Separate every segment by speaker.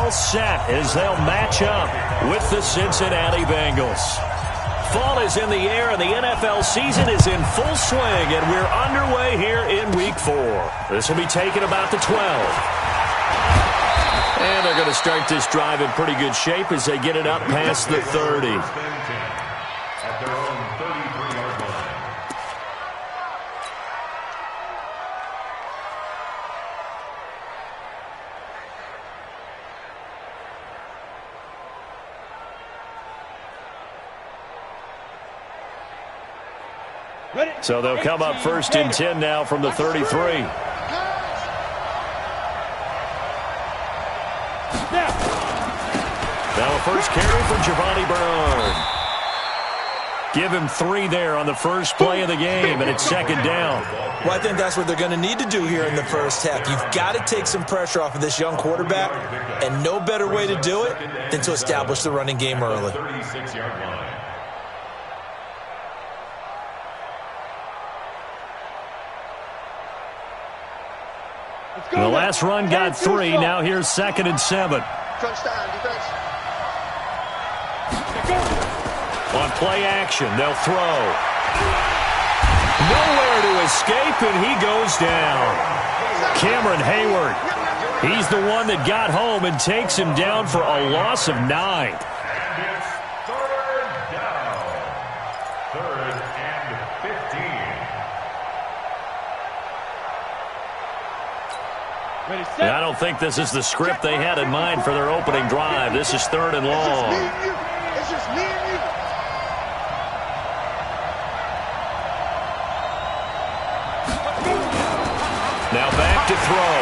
Speaker 1: all set as they'll match up with the Cincinnati Bengals. Fall is in the air, and the NFL season is in full swing, and we're underway here in Week 4. This will be taken about the 12. And they're going to start this drive in pretty good shape as they get it up past the 30.
Speaker 2: At their own 33-yard line.
Speaker 1: So they'll come up 1st and 10 now from the 33. Now a first carry for Giovanni Bernard. Give him 3 there on the first play of the game, and it's 2nd down.
Speaker 3: Well, I think that's what they're going to need to do here in the first half. You've got to take some pressure off of this young quarterback, and no better way to do it than to establish the running game early.
Speaker 2: 36-yard line.
Speaker 1: The last run got 3. Now here's 2nd and 7. On play action, they'll throw. Nowhere to escape, and he goes down. Cameron Hayward. He's the one that got home and takes him down for a loss of 9.
Speaker 2: And it's 3rd down. 3rd and 15.
Speaker 1: I don't think this is the script they had in mind for their opening drive. This is 3rd and long.
Speaker 4: It's just me and you.
Speaker 1: Now back to throw.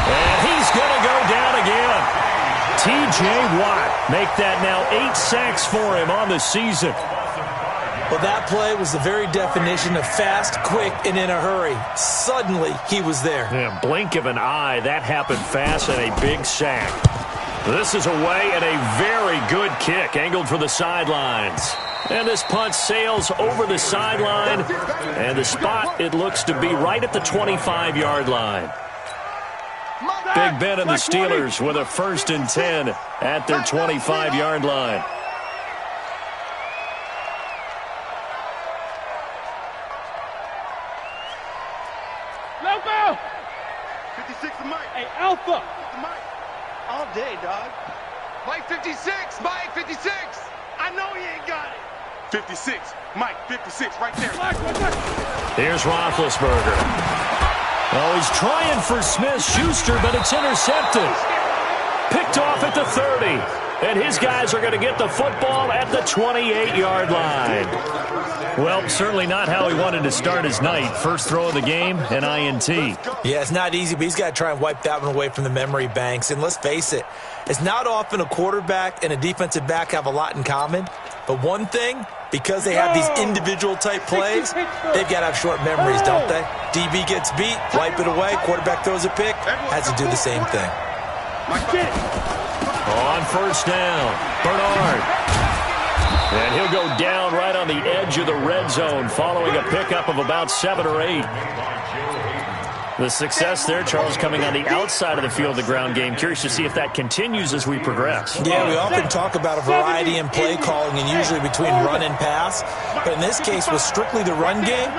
Speaker 1: And he's going to go down again. T.J. Watt make that now 8 sacks for him on the season.
Speaker 3: Well, that play was the very definition of fast, quick, and in a hurry. Suddenly, he was there.
Speaker 1: Yeah, blink of an eye, that happened fast, and a big sack. This is away, and a very good kick angled for the sidelines. And this punt sails over the sideline, and the spot, it looks to be right at the 25-yard line. Big Ben and the Steelers with a 1st and 10 at their 25-yard line.
Speaker 4: Loco! 56 to Mike. Hey, Alpha. Mike. All day, dog. Mike 56. Mike 56. I know he ain't got it. 56. Mike 56 right there.
Speaker 1: Here's Roethlisberger. Oh, he's trying for Smith-Schuster, but it's intercepted. Picked off at the 30. And his guys are going to get the football at the 28-yard line. Well, certainly not how he wanted to start his night. First throw of the game, an INT.
Speaker 3: Yeah, it's not easy, but he's got to try and wipe that one away from the memory banks. And let's face it, it's not often a quarterback and a defensive back have a lot in common. But one thing, because they have these individual type plays, they've got to have short memories, don't they? DB gets beat, wipe it away, quarterback throws a pick, has to do the same thing.
Speaker 1: On 1st down, Bernard. And he'll go down right on the edge of the red zone following a pickup of about 7 or 8. The success there, Charles, coming on the outside of the field, the ground game. Curious to see if that continues as we progress.
Speaker 3: Yeah, we often talk about a variety in play calling and usually between run and pass. But in this case, with strictly the run game,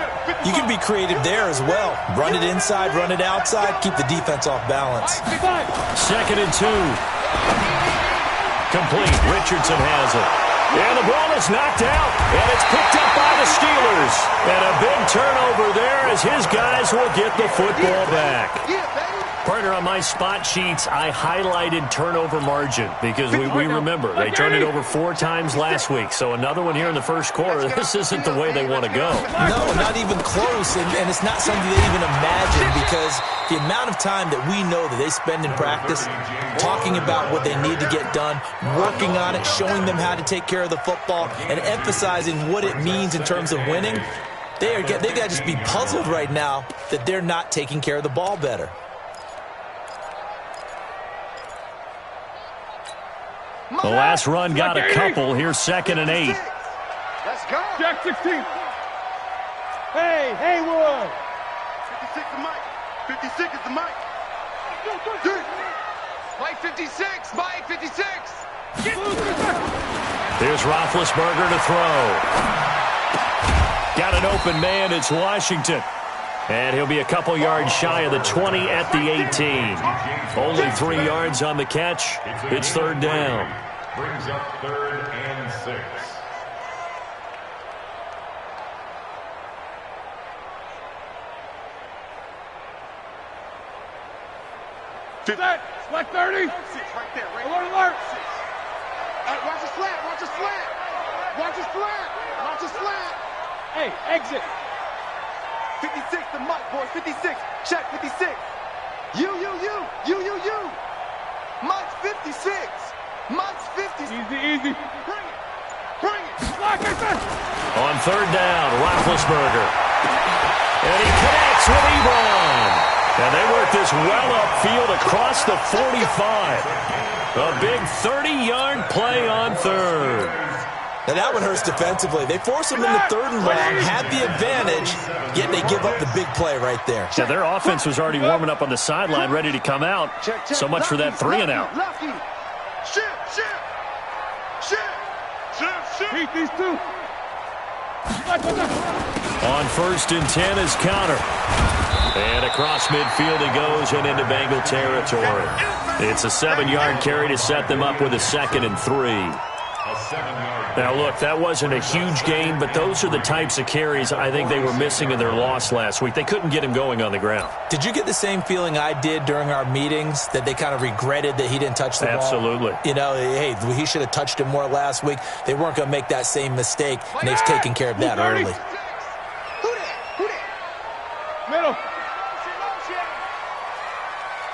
Speaker 3: you can be creative there as well. Run it inside, run it outside, keep the defense off balance.
Speaker 1: 2nd and 2. Complete. Richardson has it. And the ball is knocked out, and it's picked up by the Steelers. And a big turnover there as his guys will get the football back. Partner, on my spot sheets, I highlighted turnover margin because we remember they turned it over 4 times last week. So another one here in the first quarter. This isn't the way they want to go.
Speaker 3: No, not even close, and it's not something they even imagine because the amount of time that we know that they spend in practice talking about what they need to get done, working on it, showing them how to take care of the football, and emphasizing what it means in terms of winning, they got to just be puzzled right now that they're not taking care of the ball better.
Speaker 1: The last run got a couple. Here's 2nd and 8.
Speaker 4: Let's go. Jack 16. Hey, Haywood. 56 to Mike. 56 is the Mike. Mike 56. Mike 56.
Speaker 1: Here's Roethlisberger to throw. Got an open man. It's Washington. And he'll be a couple yards shy of the 20 at the 18. Only 3 yards on the catch. It's third down.
Speaker 2: Brings up 3rd and 6.
Speaker 4: Flat 30. 6 right there. Alert. Watch the slant. Watch the slant. Watch the slant. Watch the slant. Hey, exit. 56 to Mike, boys. 56. Check 56. You. Mike's 56. Mike's 56. Easy. Bring it. Lock it.
Speaker 1: On third down, Roethlisberger. And he connects with Ebron. And they work this well upfield across the 45. A big 30-yard play on third.
Speaker 3: Now that one hurts defensively. They force him into third and long, had the advantage, yet they give up the big play right there.
Speaker 1: Yeah, their offense was already warming up on the sideline, ready to come out. So much for that 3-and-out.
Speaker 4: Shift. Beat these two.
Speaker 1: On 1st and 10 is Conner. And across midfield he goes and into Bengal territory. It's a 7-yard carry to set them up with a 2nd and 3. Now, look, that wasn't a huge gain, but those are the types of carries I think they were missing in their loss last week. They couldn't get him going on the ground.
Speaker 3: Did you get the same feeling I did during our meetings, that they kind of regretted that he didn't touch the ball?
Speaker 1: Absolutely.
Speaker 3: You know, hey, he should have touched it more last week. They weren't going to make that same mistake, and they've taken care of that early.
Speaker 4: Middle.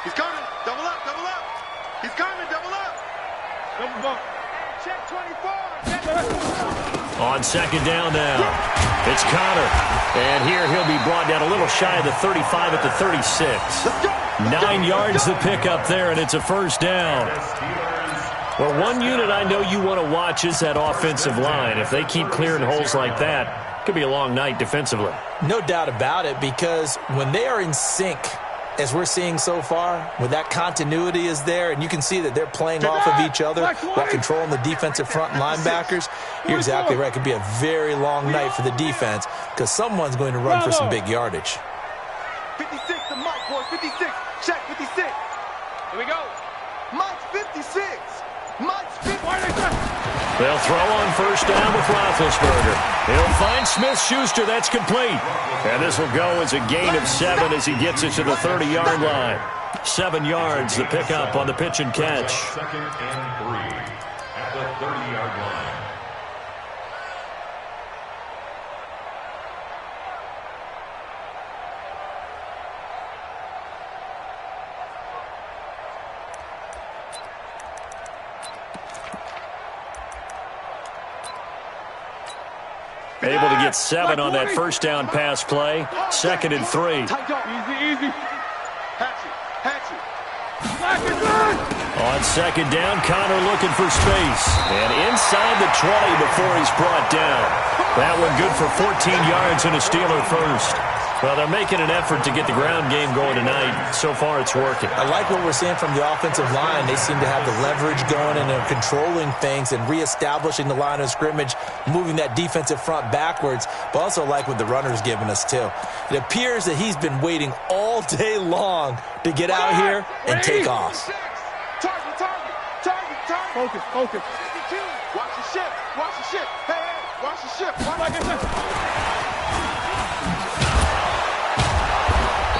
Speaker 4: He's coming. Double up. He's coming. Double up. Double bump. Check 24.
Speaker 1: On 2nd down now, it's Conner. And here he'll be brought down a little shy of the 35 at the 36. 9 yards to pick up there, and it's a 1st down. Well, one unit I know you want to watch is that offensive line. If they keep clearing holes like that, it could be a long night defensively.
Speaker 3: No doubt about it, because when they are in sync, as we're seeing so far, when that continuity is there, and you can see that they're playing off of each other while controlling the defensive front linebackers, you're exactly right. It could be a very long night for the defense, because someone's going to run for some big yardage.
Speaker 4: 56 to Mike, boys. 56. Check 56. Here we go. Mike's 56. Mike's 56.
Speaker 1: They'll throw on 1st down with Roethlisberger. He'll find Smith-Schuster. That's complete. And this will go as a gain of 7 as he gets it to the 30-yard line. 7 yards, the pickup on the pitch and catch.
Speaker 2: 2nd and 3 at the 30-yard line.
Speaker 1: Able to get 7 on that 1st down pass play. 2nd and 3.
Speaker 4: Easy. Hatchet.
Speaker 1: On 2nd down, Conner looking for space. And inside the 20 before he's brought down. That one good for 14 yards and a Steeler first. Well, they're making an effort to get the ground game going tonight. So far, it's working.
Speaker 3: I like what we're seeing from the offensive line. They seem to have the leverage going, and they're controlling things and reestablishing the line of scrimmage, moving that defensive front backwards, but also like what the runner's giving us, too. It appears that he's been waiting all day long to get out here and take off.
Speaker 4: Target. Focus. Watch the ship. Hey, watch the ship.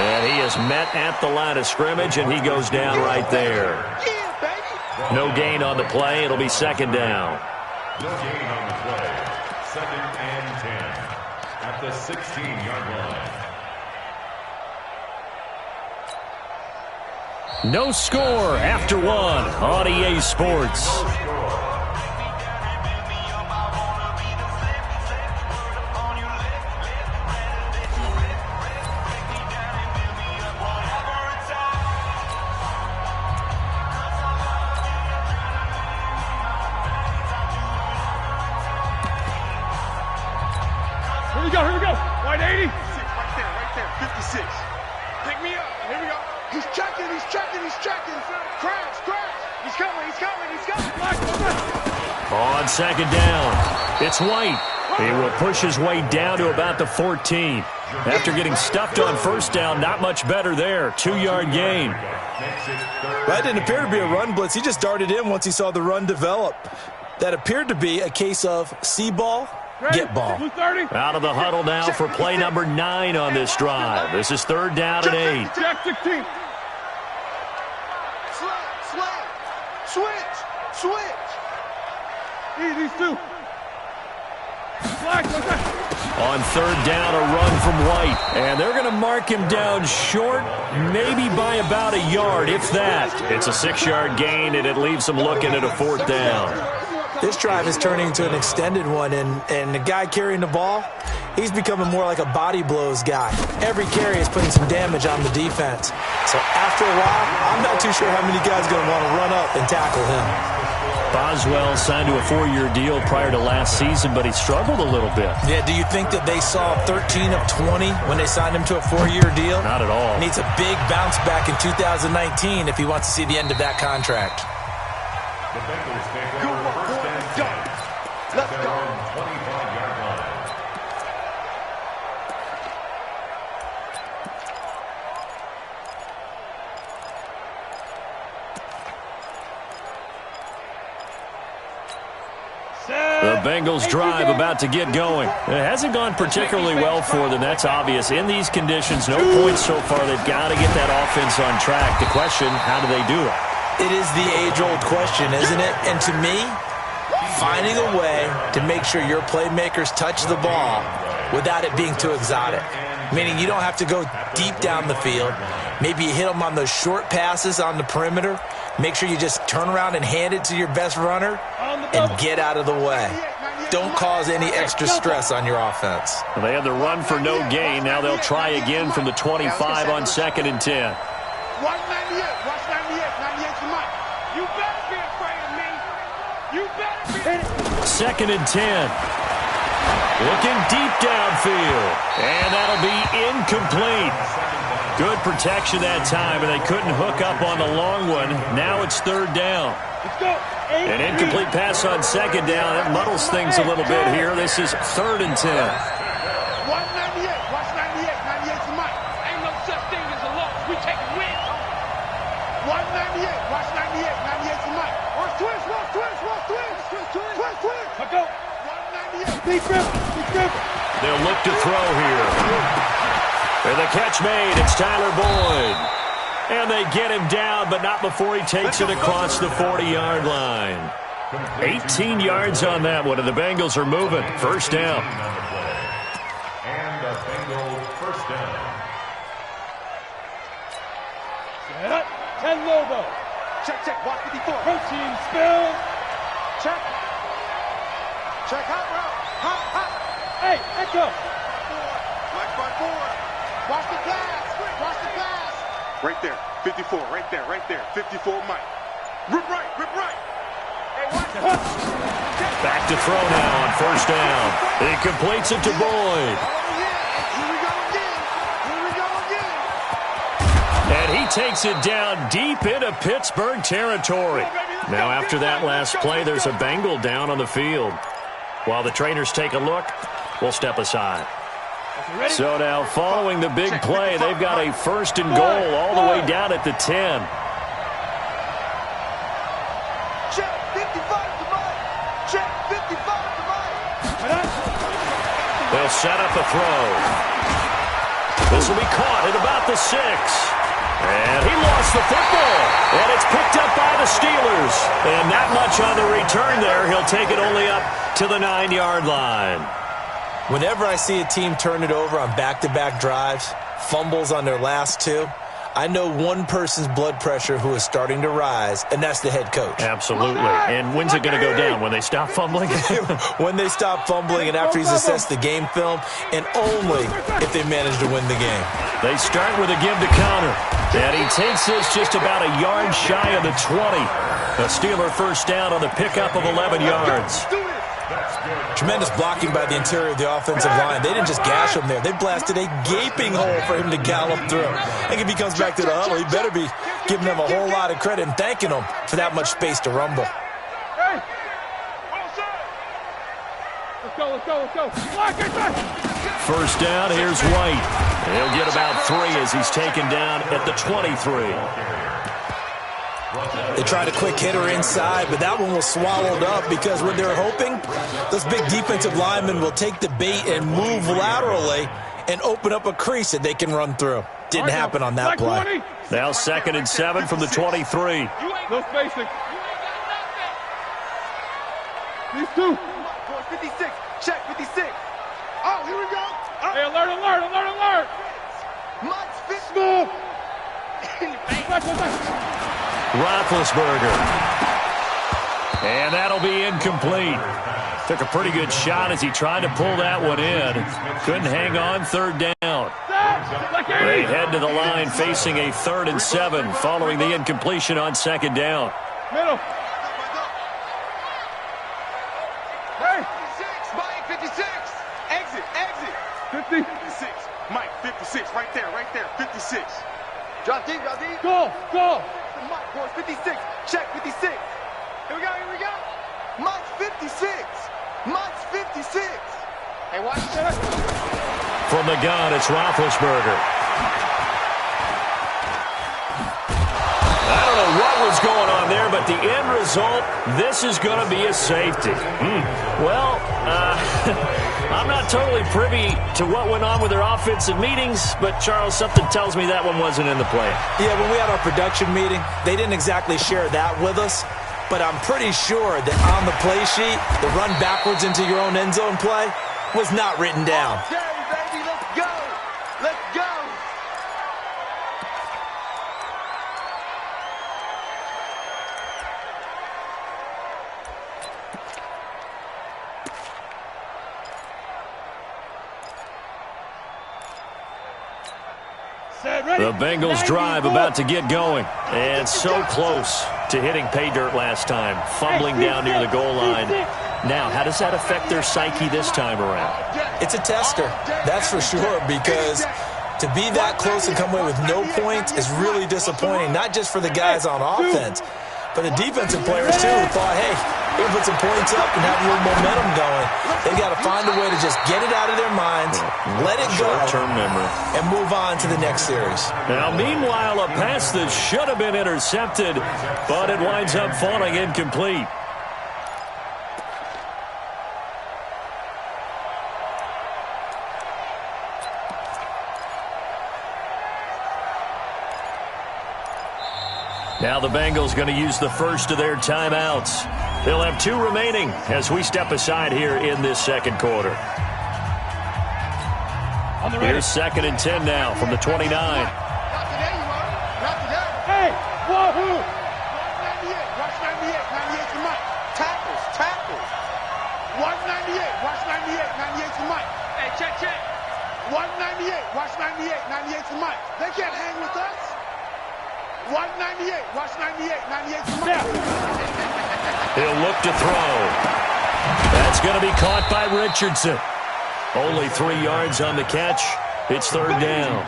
Speaker 1: And he is met at the line of scrimmage, and he goes down right there. No gain on the play. It'll be 2nd down.
Speaker 2: No gain on the play. 2nd and 10 at the 16-yard line.
Speaker 1: No score after 1 on EA Sports.
Speaker 4: Here we go. Wide 80. Right there. 56. Pick me up. Here we go. He's checking. Crash. He's coming.
Speaker 1: On second down, it's White. He will push his way down to about the 14. After getting stuffed on first down, not much better there. 2-yard gain.
Speaker 3: That didn't appear to be a run blitz. He just darted in once he saw the run develop. That appeared to be a case of see ball, get ball.
Speaker 1: Out of the huddle now for play number 9 on this drive. This is 3rd down and 8.
Speaker 4: Jack 16. Switch. Easy, Stu.
Speaker 1: On 3rd down, a run from White. And they're going to mark him down short, maybe by about a yard, if that. It's a 6-yard gain, and it leaves them looking at a 4th down.
Speaker 3: This drive is turning into an extended one, and the guy carrying the ball, he's becoming more like a body blows guy. Every carry is putting some damage on the defense. So after a while, I'm not too sure how many guys are going to want to run up and tackle him.
Speaker 1: Boswell signed to a 4-year deal prior to last season, but he struggled a little bit.
Speaker 3: Yeah, do you think that they saw 13 of 20 when they signed him to a 4-year deal?
Speaker 1: Not at all.
Speaker 3: Needs a big bounce back in 2019 if he wants to see the end of that contract.
Speaker 2: The Bengals take over first and 10. Let's go. 25-yard line.
Speaker 1: The Bengals drive about to get going. It hasn't gone particularly well for them. That's obvious. In these conditions, no points so far. They've got to get that offense on track. The question, how do they do it?
Speaker 3: It is the age-old question, isn't it? And to me, finding a way to make sure your playmakers touch the ball without it being too exotic. Meaning you don't have to go deep down the field. Maybe you hit them on those short passes on the perimeter. Make sure you just turn around and hand it to your best runner and get out of the way. Don't cause any extra stress on your offense.
Speaker 1: Well, they had the run for no gain. Now they'll try again from the 25 on 2nd and 10.
Speaker 4: Watch 98. Watch 98. 98 to Mike. You better be afraid of me. You better be.
Speaker 1: 2nd and 10. Looking deep downfield. And that'll be incomplete. Good protection that time, and they couldn't hook up on the long one. Now it's 3rd down.
Speaker 4: Let's go.
Speaker 1: An incomplete pass on 2nd down. That muddles things a little bit here. This is 3rd and 10.
Speaker 4: Watch 98. Watch 98. 98 to Mike. Ain't no such thing as a loss. We take a win. Watch 98. Watch 98. 98 to Mike. Watch twist. Watch twist. Watch twist. Twist. Let's go. Watch 98. Be careful.
Speaker 1: They'll look to throw here. And the catch made. It's Tyler Boyd. And they get him down, but not before he takes it across the 40-yard line. 18 yards on that one, and the Bengals are moving. 1st down.
Speaker 2: And the Bengals first down.
Speaker 4: Set up. 10 Lobo. Check. Watch 54. Protein spill. Check. Hot route. Hey, echo. Watch my board. Watch the pass. Right there. 54. Right there. 54 Mike. Rip right. Hey, watch.
Speaker 1: Back to throw now on 1st down. He completes it to Boyd.
Speaker 4: Here we go again.
Speaker 1: And he takes it down deep into Pittsburgh territory. Now after that last play, there's a Bengal down on the field. While the trainers take a look, we'll step aside. So now following the big play, they've got a 1st and goal all the way down at the 10.
Speaker 4: Check 55 to Mike. Check 55 to Mike.
Speaker 1: They'll set up a throw. This will be caught at about the 6. And he lost the football. And it's picked up by the Steelers. And not much on the return there. He'll take it only up to the 9-yard line.
Speaker 3: Whenever I see a team turn it over on back-to-back drives, fumbles on their last 2, I know one person's blood pressure who is starting to rise, and that's the head coach.
Speaker 1: Absolutely. And when's it going to go down? When they stop fumbling?
Speaker 3: When they stop fumbling and after he's assessed the game film, and only if they manage to win the game.
Speaker 1: They start with a give to counter. And he takes this just about a yard shy of the 20. A Steeler 1st down on the pickup of 11 yards.
Speaker 3: Tremendous blocking by the interior of the offensive line. They didn't just gash him there. They blasted a gaping hole for him to gallop through. I think if he comes back to the huddle, he better be giving them a whole lot of credit and thanking them for that much space to rumble.
Speaker 4: Hey,
Speaker 1: First down, here's White. He'll get about 3 as he's taken down at the 23.
Speaker 3: They tried a quick hitter inside, but that one was swallowed up because what they're hoping, those big defensive linemen will take the bait and move laterally and open up a crease that they can run through. Didn't happen on that play.
Speaker 1: Now 2nd and 7 from the 23.
Speaker 4: No spacing. These two. 56. Check 56. Oh, here we go. Hey, alert. Much fish. Smooth.
Speaker 1: Roethlisberger. And that'll be incomplete. Took a pretty good shot as he tried to pull that one in. Couldn't hang on. 3rd down. They head to the line facing a 3rd and 7 following the incompletion on 2nd down.
Speaker 4: Middle. Hey. 56. Mike, 56. Exit. 50. 56. Mike, 56. Right there. 56. Drop deep. Go. Mike, boys, 56. Check 56. Here we go. Mike, 56. Hey, watch that.
Speaker 1: From the gun, it's Roethlisberger. I don't know what was going on there, but the end result, this is going to be a safety. Well, I'm not totally privy to what went on with their offensive meetings, but, Charles, something tells me that one wasn't in the plan.
Speaker 3: Yeah, when we had our production meeting, they didn't exactly share that with us, but I'm pretty sure that on the play sheet, the run backwards into your own end zone play was not written down.
Speaker 4: Okay, baby, let's go.
Speaker 1: The Bengals drive about to get going. And so close to hitting pay dirt last time. Fumbling down near the goal line. Now, how does that affect their psyche this time around?
Speaker 3: It's a tester, that's for sure, because to be that close and come away with no points is really disappointing, not just for the guys on offense, but the defensive players, too, who thought, hey, we can put some points up and have a little momentum going. They've got to find a way to just get it out of their minds, let it go,
Speaker 1: short-term memory,
Speaker 3: and move on to the next series.
Speaker 1: Now, meanwhile, a pass that should have been intercepted, but it winds up falling incomplete. Now the Bengals going to use the first of their timeouts. They'll have 2 remaining as we step aside here in this second quarter. Here's 2nd and 10 now from the 29.
Speaker 4: Hey, whoa! 98, watch 98 to Mike. Tackles. 198, watch 98 to Mike. Hey, check. 198, watch 98 to Mike. They can't hang with us. 198, watch 98 to Mike.
Speaker 1: He'll look to throw. That's going to be caught by Richardson. Only 3 yards on the catch. It's 3rd down.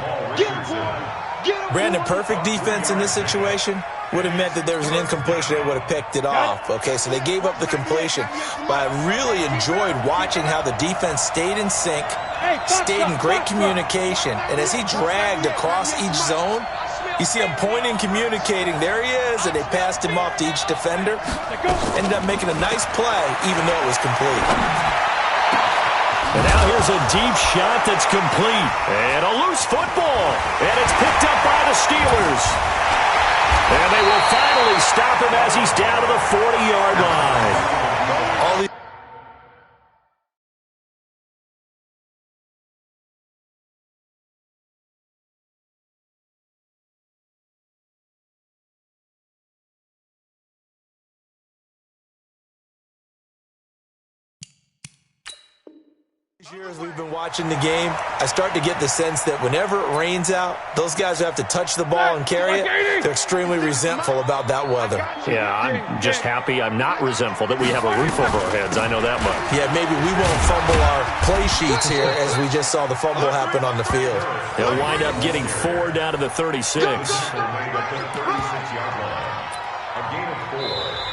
Speaker 3: Brandon, perfect defense in this situation would have meant that there was an incompletion. They would have picked it off. Okay, so they gave up the completion. But I really enjoyed watching how the defense stayed in sync, stayed in great communication, and as he dragged across each zone, you see him pointing, communicating. There he is, and they passed him off to each defender. Ended up making a nice play, even though it was complete.
Speaker 1: And now here's a deep shot that's complete. And a loose football. And it's picked up by the Steelers. And they will finally stop him as he's down to the 40-yard line. All these
Speaker 3: years we've been watching the game, I start to get the sense that whenever it rains out, those guys who have to touch the ball and carry it, they're extremely resentful about that weather.
Speaker 1: Yeah, I'm just happy I'm not resentful that we have a roof over our heads. I know that much.
Speaker 3: Yeah, maybe we won't fumble our play sheets here as we just saw the fumble happen on the field.
Speaker 1: They'll wind up getting 4 down to the 36.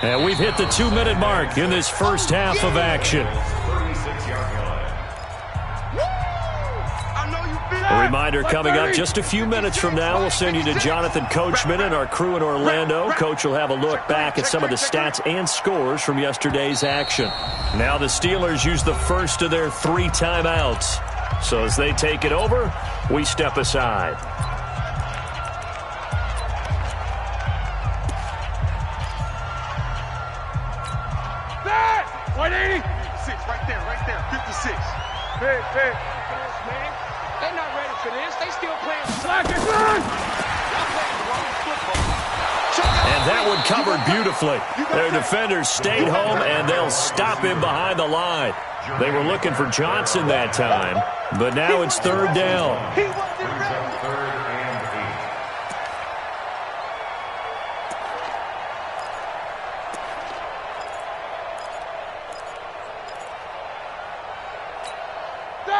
Speaker 1: And we've hit the 2-minute mark in this first half of action. Reminder coming up just a few minutes from now, we'll send you to Jonathan Coachman and our crew in Orlando. Coach will have a look back at some of the stats and scores from yesterday's action. Now the Steelers use the first of their 3 timeouts. So as they take it over, we step aside.
Speaker 4: That! 180! 6, right there, 56. Hey. Man, they're not ready for this. They still playing slack.
Speaker 1: And that one covered beautifully. Their defenders stayed home, and they'll stop him behind the line. They were looking for Johnson that time, but now it's 3rd down.
Speaker 2: Third and
Speaker 1: 8.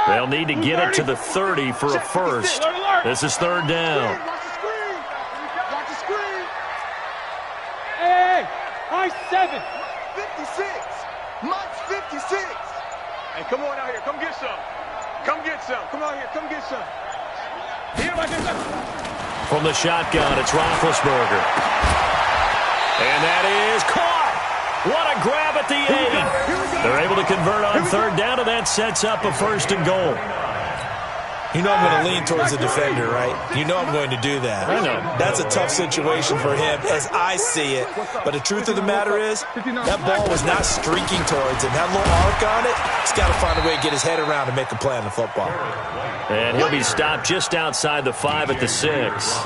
Speaker 1: They'll need to get it to the 30 for a first. This is 3rd down.
Speaker 4: Watch the screen. Watch the screen. Hey, high 7. 56. Mike's 56. Hey, come on out here. Come get some. Come get some. Come out here. Come get some.
Speaker 1: From the shotgun, it's Roethlisberger. And that is caught. What a grab at the 8. They're able to convert on 3rd down, and that sets up a 1st and goal.
Speaker 3: You know I'm going to lean towards the defender, right? You know I'm going to do that.
Speaker 1: I know.
Speaker 3: That's a tough situation for him as I see it. But the truth of the matter is, that ball was not streaking towards him. That little arc on it, he's got to find a way to get his head around and make a play on the football.
Speaker 1: And he'll be stopped just outside the 5 at the 6.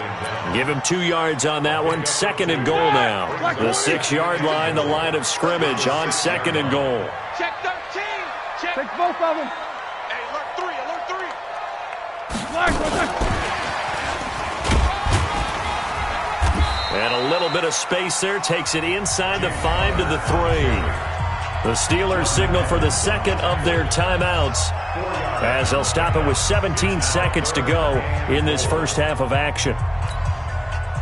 Speaker 1: Give him 2 yards on that one. 2nd and goal now. The 6-yard line, the line of scrimmage on 2nd and goal.
Speaker 4: Check 13. Check both of them. Hey, alert 3. Alert 3.
Speaker 1: And a little bit of space there takes it inside the 5 to the 3. The Steelers signal for the 2nd of their timeouts as they'll stop it with 17 seconds to go in this first half of action.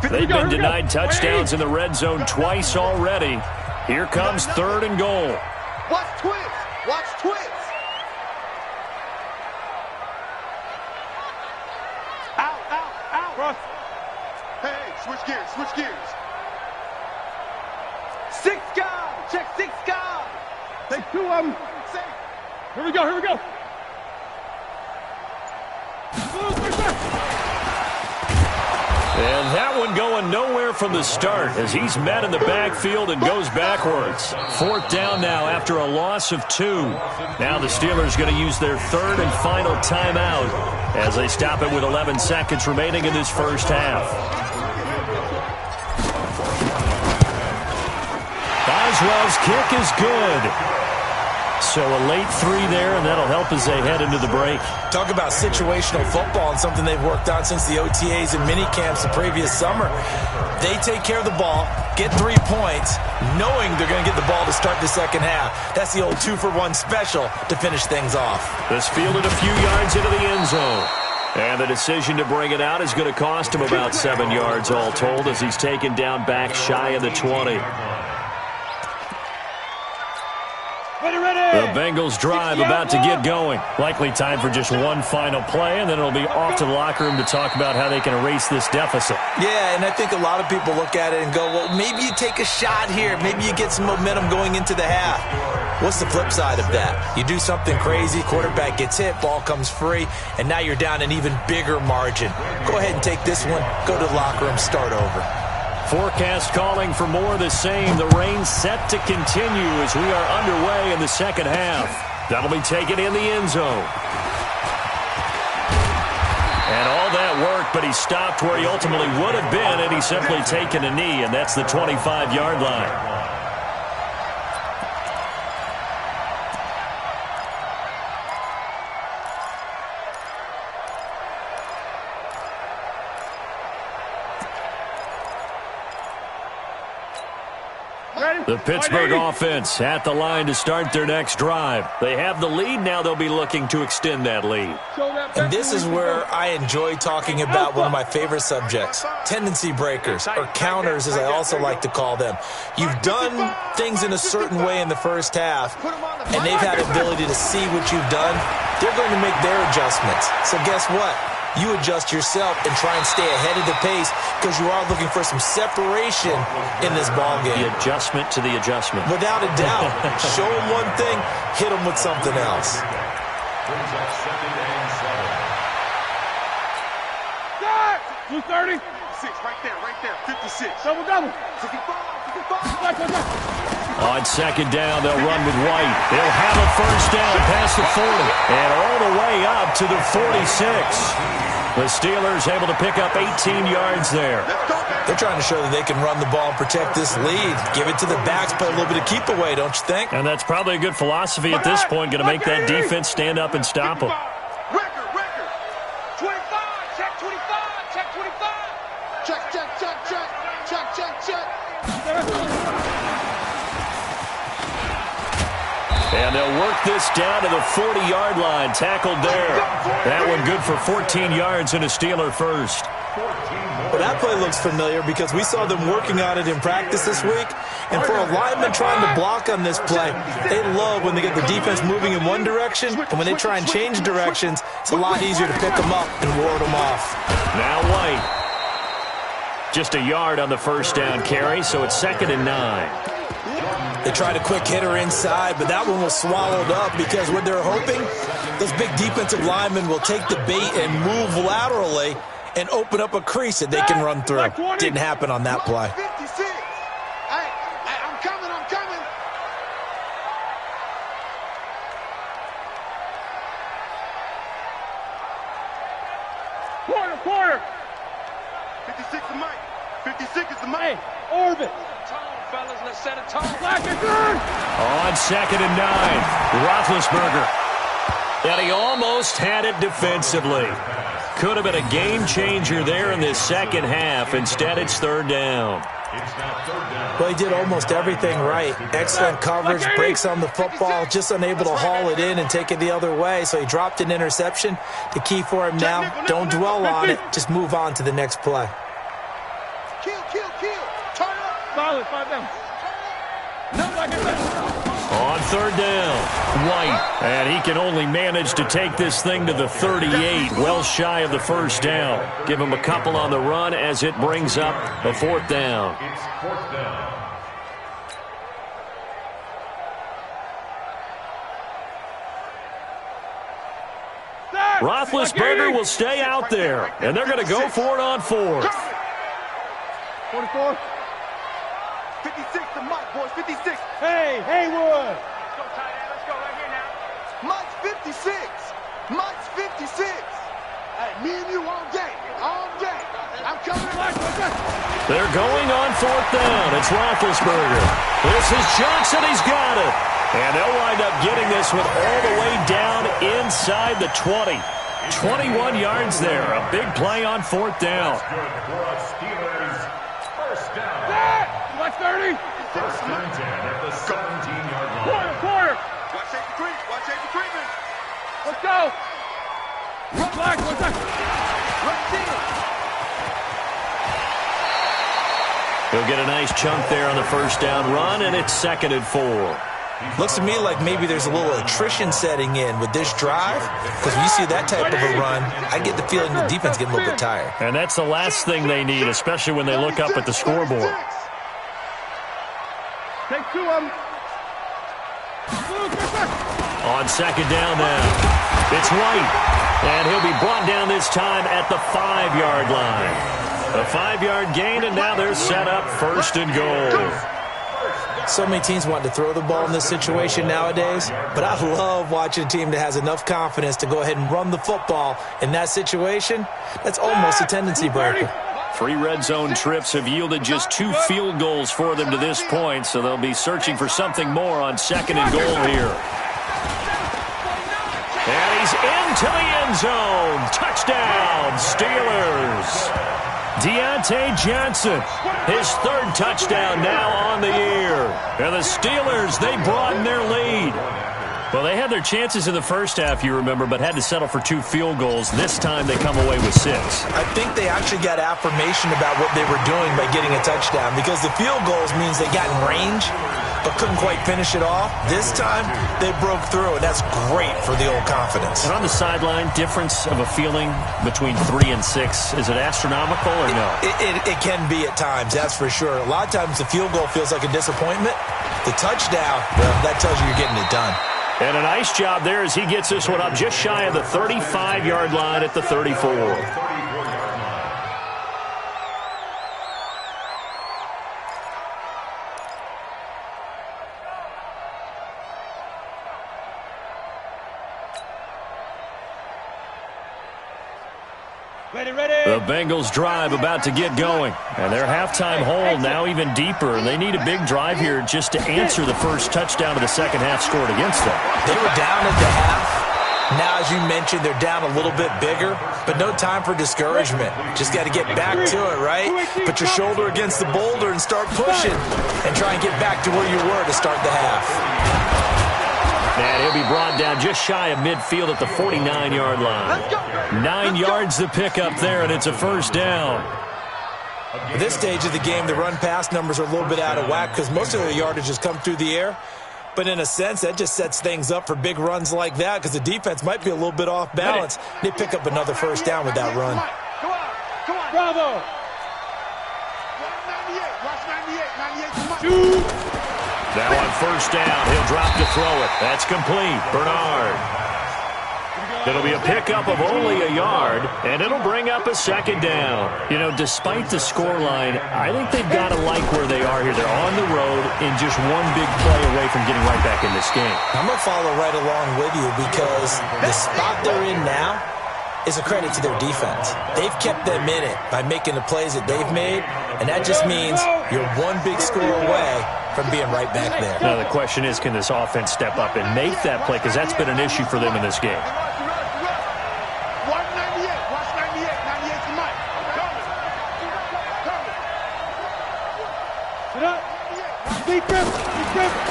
Speaker 1: They've been denied touchdowns in the red zone twice already. Here comes 3rd and goal.
Speaker 4: Watch twins. Watch twins. Out. Hey, switch gears. 6 guys. Check 6 guys. Take 2 of them. Here we go.
Speaker 1: And that one going nowhere from the start as he's met in the backfield and goes backwards. 4th down now after a loss of 2. Now the Steelers going to use their 3rd and final timeout as they stop it with 11 seconds remaining in this first half. Boswell's kick is good. So a late 3 there, and that'll help as they head into the break.
Speaker 3: Talk about situational football and something they've worked on since the OTAs and mini camps the previous summer. They take care of the ball, get 3 points, knowing they're going to get the ball to start the second half. That's the old 2-for-1 special to finish things off.
Speaker 1: This fielded a few yards into the end zone. And the decision to bring it out is going to cost him about 7 yards all told as he's taken down back shy of the 20. The Bengals drive about to get going. Likely time for just one final play, and then it'll be off to the locker room to talk about how they can erase this deficit.
Speaker 3: Yeah, and I think a lot of people look at it and go, well, maybe you take a shot here. Maybe you get some momentum going into the half. What's the flip side of that? You do something crazy, quarterback gets hit, ball comes free, and now you're down an even bigger margin. Go ahead and take this one, go to the locker room, start over.
Speaker 1: Forecast calling for more of the same. The rain set to continue as we are underway in the second half. That'll be taken in the end zone. And all that worked, but he stopped where he ultimately would have been, and he's simply taken a knee, and that's the 25-yard line. The Pittsburgh offense at the line to start their next drive. They have the lead. Now they'll be looking to extend that lead.
Speaker 3: And this is where I enjoy talking about one of my favorite subjects, tendency breakers, or counters as I also like to call them. You've done things in a certain way in the first half, and they've had the ability to see what you've done. They're going to make their adjustments. So guess what? you adjust yourself and try and stay ahead of the pace because you are looking for some separation in this ball game.
Speaker 1: The adjustment to the adjustment.
Speaker 3: Without a doubt. Show them one thing, hit them with something else.
Speaker 2: Brings up 2nd and 7.
Speaker 4: 230. 6, right there, 56. Double. 65.
Speaker 1: On 2nd down, they'll run with White. They'll have a first down past the 40 and all the way up to the 46. The Steelers able to pick up 18 yards there.
Speaker 3: They're trying to show that they can run the ball and protect this lead. Give it to the backs, play a little bit of keep away, don't you think?
Speaker 1: And that's probably a good philosophy at this point, going to make that defense stand up and stop them.
Speaker 4: Record. 25. Check 25. Check 25. Check.
Speaker 1: And they'll work this down to the 40-yard line. Tackled there. That one good for 14 yards and a Steeler first.
Speaker 3: Well, that play looks familiar because we saw them working on it in practice this week. And for a lineman trying to block on this play, they love when they get the defense moving in one direction. And when they try and change directions, it's a lot easier to pick them up and ward them off.
Speaker 1: Now White. Just a yard on the first down carry, so it's 2nd and 9.
Speaker 3: They tried a quick hitter inside, but that one was swallowed up because what they're hoping, those big defensive linemen will take the bait and move laterally and open up a crease that they can run through. Didn't happen on that play.
Speaker 4: 56. Hey, I'm coming. Quarter. 56 is Mike. 56 is the Mike. Orbit. Fellas, let's set a tone.
Speaker 1: On 2nd and 9, Roethlisberger. And he almost had it defensively. Could have been a game changer there in this second half. Instead, it's 3rd down.
Speaker 3: Well, he did almost everything right. Excellent coverage, breaks on the football, just unable to haul it in and take it the other way. So he dropped an interception. The key for him now, don't dwell on it. Just move on to the next play.
Speaker 4: Kill. Turn up. Solid, 5 down.
Speaker 1: On 3rd down, White. And he can only manage to take this thing to the 38, well shy of the first down. Give him a couple on the run as it brings up a 4th down.
Speaker 2: It's 4th down.
Speaker 1: Roethlisberger will stay out there, and they're going to go for it on 4th.
Speaker 4: 44. 56 to Mike, boys. 56. Hey, Haywood. Let's go, tight end. Let's go right here now. Mike's 56. Mike's 56. Hey, me and you all day. I'm coming.
Speaker 1: They're going on 4th down. It's Roethlisberger. This is Johnson. He's got it. And they'll wind up getting this one all the way down inside the 20. 21 yards there. A big play on 4th down.
Speaker 2: First down.
Speaker 4: Watch 30.
Speaker 2: First and 10 at the 17-yard line.
Speaker 4: Quarter. Watch safety creep. Let's go. Run back.
Speaker 1: He'll get a nice chunk there on the first down run, and it's 2nd and 4.
Speaker 3: Looks to me like maybe there's a little attrition setting in with this drive, because when you see that type of a run, I get the feeling the defense getting a little bit tired.
Speaker 1: And that's the last thing they need, especially when they look up at the scoreboard.
Speaker 4: Take 2 of them.
Speaker 1: On 2nd down now, it's White, and he'll be brought down this time at the 5-yard line. A 5-yard gain, and now they're set up 1st and goal.
Speaker 3: So many teams want to throw the ball in this situation nowadays, but I love watching a team that has enough confidence to go ahead and run the football in that situation. That's almost a tendency breaker.
Speaker 1: 3 red zone trips have yielded just 2 field goals for them to this point, so they'll be searching for something more on 2nd and goal here. And he's into the end zone. Touchdown, Steelers. Deontay Johnson, his 3rd touchdown now on the year. And the Steelers, they broaden their lead. Well, they had their chances in the first half, you remember, but had to settle for 2 field goals. This time they come away with 6.
Speaker 3: I think they actually got affirmation about what they were doing by getting a touchdown, because the field goals means they got in range. but couldn't quite finish it off. This time, they broke through, and that's great for the old confidence.
Speaker 1: And on the sideline, difference of a feeling between 3 and 6, is it astronomical or no?
Speaker 3: It can be at times, that's for sure. A lot of times the field goal feels like a disappointment. The touchdown, well, that tells you you're getting it done.
Speaker 1: And a nice job there as he gets this one up just shy of the 35-yard line at the 34. The Bengals drive about to get going, and their halftime hole now even deeper. They need a big drive here just to answer the first touchdown of the second half scored against them.
Speaker 3: They were down at the half. Now, as you mentioned, they're down a little bit bigger, but no time for discouragement. Just got to get back to it, right? Put your shoulder against the boulder and start pushing, and try and get back to where you were to start the half.
Speaker 1: And he'll be brought down just shy of midfield at the 49-yard line. 9 yards to pick up there, and it's a first down.
Speaker 3: At this stage of the game, the run-pass numbers are a little bit out of whack because most of their yardage has come through the air. But in a sense, that just sets things up for big runs like that because the defense might be a little bit off balance. They pick up another first down with that run.
Speaker 4: Come on. Bravo. 98. Watch 98. 98.
Speaker 1: Now on first down, he'll drop to throw it. That's complete. Bernard. It'll be a pickup of only a yard, and it'll bring up a second down. You know, despite the scoreline, I think they've got to like where they are here. They're on the road and just one big play away from getting right back in this game.
Speaker 3: I'm going to follow right along with you because the spot they're in now is a credit to their defense. They've kept them in it by making the plays that they've made, and that just means you're one big score away from being right back there.
Speaker 1: Now the question is, can this offense step up and make that play? Because that's been an issue for them in this game.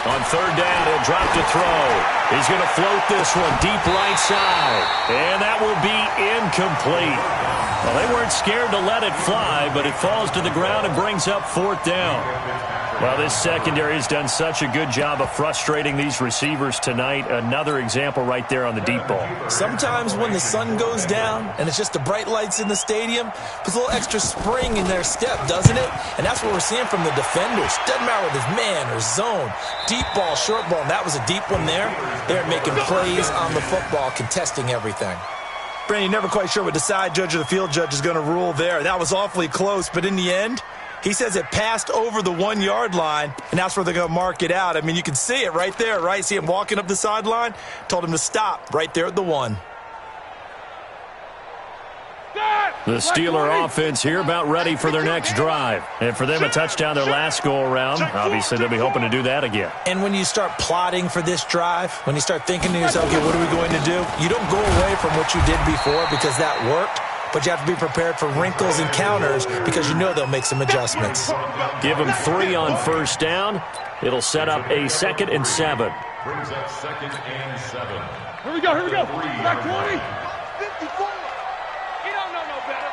Speaker 1: On third down, he'll drop to throw. He's going to float this one deep right side. And that will be incomplete. Well, they weren't scared to let it fly, but it falls to the ground and brings up fourth down. Well, this secondary has done such a good job of frustrating these receivers tonight. Another example right there on the deep ball.
Speaker 3: Sometimes when the sun goes down and it's just the bright lights in the stadium, puts a little extra spring in their step, doesn't it? And that's what we're seeing from the defenders. Doesn't matter whether it's man or zone, deep ball, short ball, and that was a deep one there. They're making plays on the football, contesting everything. Brandon, you're never quite sure what the side judge or the field judge is going to rule there. That was awfully close, but in the end, he says it passed over the 1 yard line, and that's where they're going to mark it out. I mean, you can see it right there, right? See him walking up the sideline? Told him to stop right there at the 1.
Speaker 1: The Steeler offense here about ready for their next drive. And for them, a touchdown their last go-around. Obviously, they'll be hoping to do that again.
Speaker 3: And when you start plotting for this drive, when you start thinking to yourself, okay, what are we going to do? You don't go away from what you did before because that worked. But you have to be prepared for wrinkles and counters because you know they'll make some adjustments.
Speaker 1: Give them 3 on first down. It'll set up a 2nd and 7.
Speaker 2: Brings up 2nd and 7.
Speaker 4: Here we go. Back 20. 54. He don't know no better.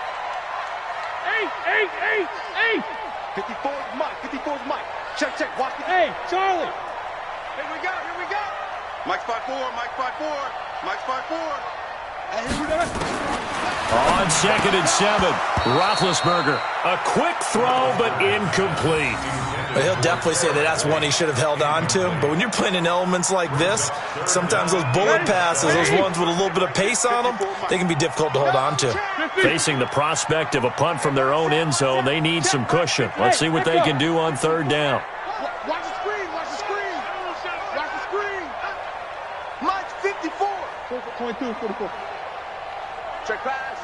Speaker 4: 8. 54 is Mike. 54 is Mike. Check. Watch it. Hey, Charlie. Here we go. Mike's 5'4". Mike's 5'4". And here we go.
Speaker 1: On 2nd and 7, Roethlisberger. A quick throw, but incomplete.
Speaker 3: Well, he'll definitely say that that's one he should have held on to. But when you're playing in elements like this, sometimes those bullet passes, those ones with a little bit of pace on them, they can be difficult to hold on to.
Speaker 1: Facing the prospect of a punt from their own end zone, they need some cushion. Let's see what they can do on third down.
Speaker 4: Watch the screen. Mike's 54. 22, 44. Check pass.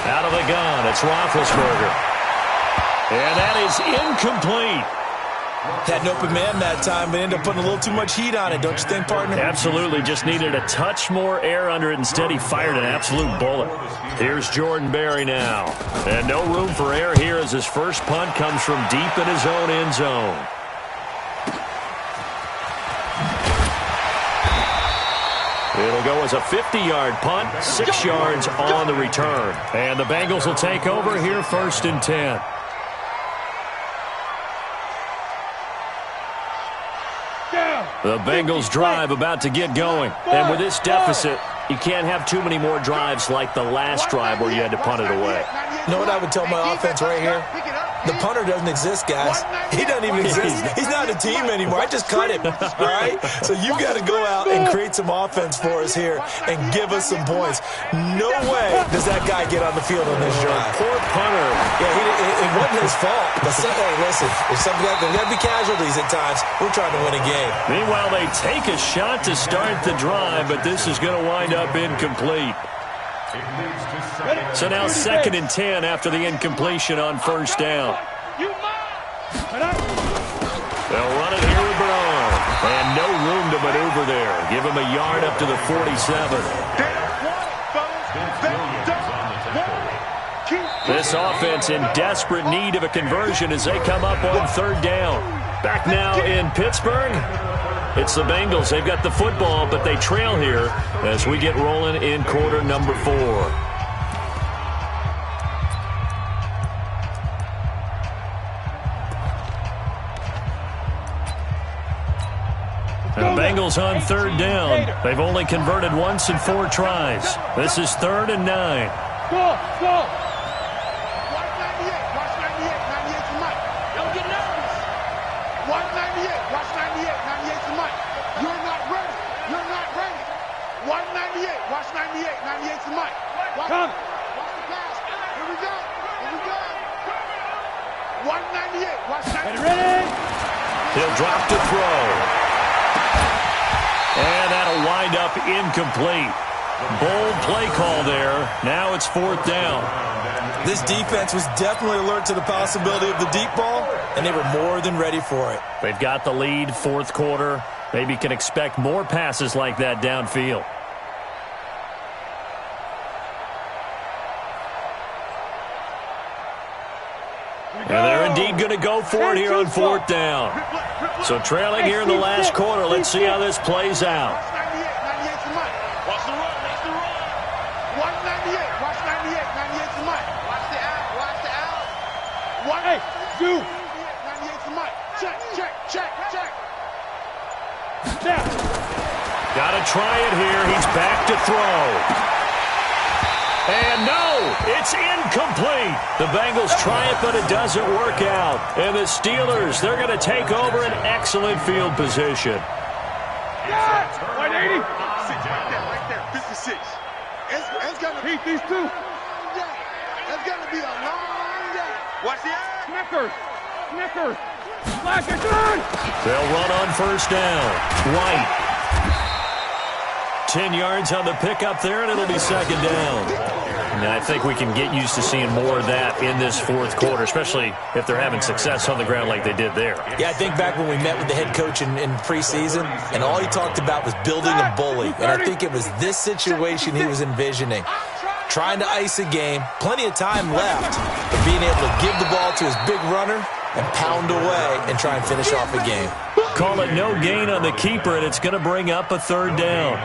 Speaker 1: Out of the gun, it's Roethlisberger. And that is incomplete.
Speaker 3: Had an open man that time, but ended up putting a little too much heat on it, don't you think, partner?
Speaker 1: Absolutely, just needed a touch more air under it. Instead, he fired an absolute bullet. Here's Jordan Berry now. And no room for air here as his first punt comes from deep in his own end zone. It'll go as a 50-yard punt, 6 yards on the return. And the Bengals will take over here 1st and 10. The Bengals drive about to get going. And with this deficit, you can't have too many more drives like the last drive where you had to punt it away.
Speaker 3: You know what I would tell my offense right here? The punter doesn't exist, guys. He doesn't even exist. He's not a team anymore. I just cut him, all right? So you got to go out and create some offense for us here and give us some points. No way does that guy get on the field on this drive.
Speaker 1: Poor punter.
Speaker 3: Yeah, it wasn't his fault. But hey, listen, if there's got to be casualties at times, we're trying to win a game.
Speaker 1: Meanwhile, they take a shot to start the drive, but this is going to wind up incomplete. So now 2nd and 10 after the incompletion on 1st down. They'll run it here with Brown. And no room to maneuver there. Give him a yard up to the 47. This offense in desperate need of a conversion as they come up on 3rd down. Back now in Pittsburgh. It's the Bengals. They've got the football, but they trail here as we get rolling in quarter number 4. The Bengals on 3rd down. They've only converted once in 4 tries. This is 3rd and 9.
Speaker 4: Go! Watch 98. Watch 98. 98 to Mike. Don't get nervous. Watch 98. Watch 98. 98 to Mike. You're not ready. You're not ready. Watch 98. Watch 98. 98 to Mike. Come. Watch the pass. Here we go. Here we go. Watch 98. Watch 98. Ready?
Speaker 1: He'll drop to throw. And that'll wind up incomplete. Bold play call there. Now it's 4th down.
Speaker 3: This defense was definitely alert to the possibility of the deep ball, and they were more than ready for it.
Speaker 1: They've got the lead, 4th quarter. Maybe can expect more passes like that downfield. And they're indeed going to go for it here on 4th down. So trailing here in the last quarter. Let's see how this plays out.
Speaker 4: Watch 98 to Mike. Watch the run. Watch the run. Watch 98. Watch 98. 98 to Mike. Watch the out. Watch the out. Watch 98 to Mike. Check.
Speaker 1: Got to try it here. He's back to throw. And no, it's incomplete. The Bengals try it, but it doesn't work out. And the Steelers, they're going to take over an excellent field position.
Speaker 4: 180. Right there. 56. It's going to beat these two. It's going to be a long day. Watch the eye. Snickers. Black and turn.
Speaker 1: They'll run on 1st down. White. 10 yards on the pickup there, and it'll be 2nd down. And I think we can get used to seeing more of that in this 4th quarter, especially if they're having success on the ground like they did there.
Speaker 3: Yeah, I think back when we met with the head coach in preseason, and all he talked about was building a bully. And I think it was this situation he was envisioning. Trying to ice a game, plenty of time left, but being able to give the ball to his big runner and pound away and try and finish off a game.
Speaker 1: Call it no gain on the keeper, and it's going to bring up a 3rd down.